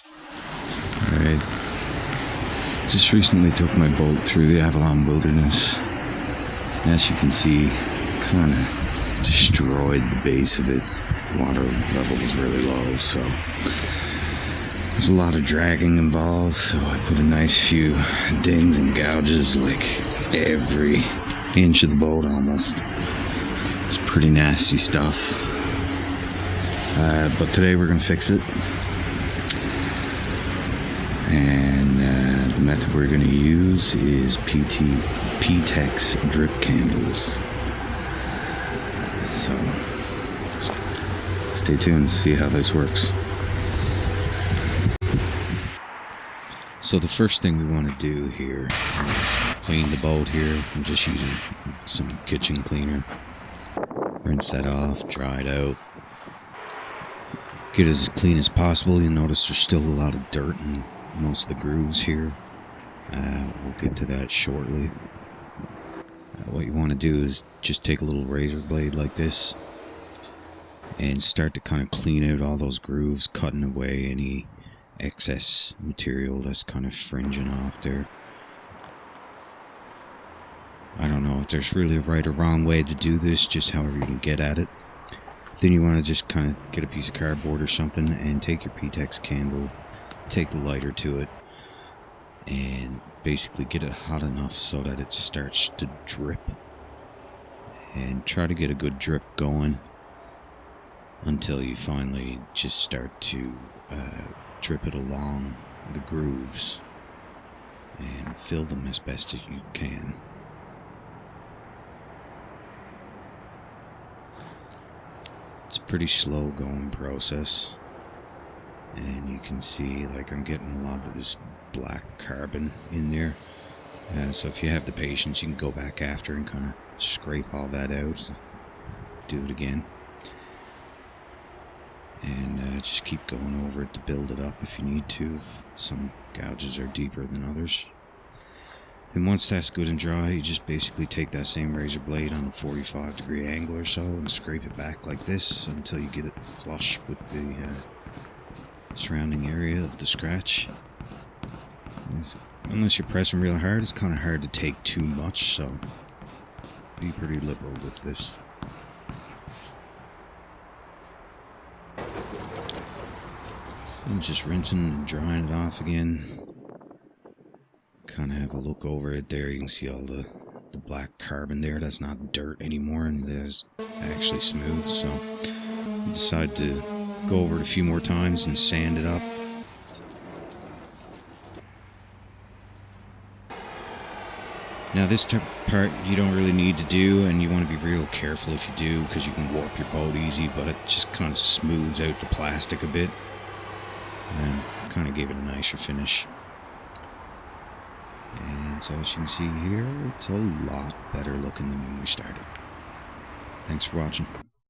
Alright, just recently took my boat through the Avalon Wilderness. As you can see, kind of destroyed the base of it. Water level was really low, so there's a lot of dragging involved, so I put a nice few dings and gouges like every inch of the boat almost. It's pretty nasty stuff. But today we're going to fix it. And the method we're going to use is P-Tex drip candles. So stay tuned to see how this works. So the first thing we want to do here is clean the boat here. I'm just using some kitchen cleaner. Rinse that off, dry it out. Get it as clean as possible. You'll notice there's still a lot of dirt in most of the grooves here. We'll get to that shortly. What you want to do is just take a little razor blade like this and start to kind of clean out all those grooves, cutting away any excess material that's kind of fringing off there. I don't know if there's really a right or wrong way to do this, just however you can get at it. Then you want to just kind of get a piece of cardboard or something and take your P-Tex candle, take the lighter to it, and basically get it hot enough so that it starts to drip. And try to get a good drip going until you finally just start to drip it along the grooves and fill them as best as you can. It's a pretty slow going process, and you can see like I'm getting a lot of this black carbon in there, so if you have the patience you can go back after and kind of scrape all that out, do it again, and just keep going over it to build it up if you need to, if some gouges are deeper than others. Then once that's good and dry, you just basically take that same razor blade on a 45-degree angle or so and scrape it back like this until you get it flush with the surrounding area of the scratch. Unless you're pressing real hard, it's kind of hard to take too much, so be pretty liberal with this. So I'm just rinsing and drying it off again. Kind of have a look over it there. You can see all the black carbon there. That's not dirt anymore, and it is actually smooth. So I decided to go over it a few more times and sand it up. Now this part you don't really need to do, and you want to be real careful if you do, because you can warp your boat easy, but it just kind of smooths out the plastic a bit and kind of gave it a nicer finish. And so as you can see here, it's a lot better looking than when we started. Thanks for watching.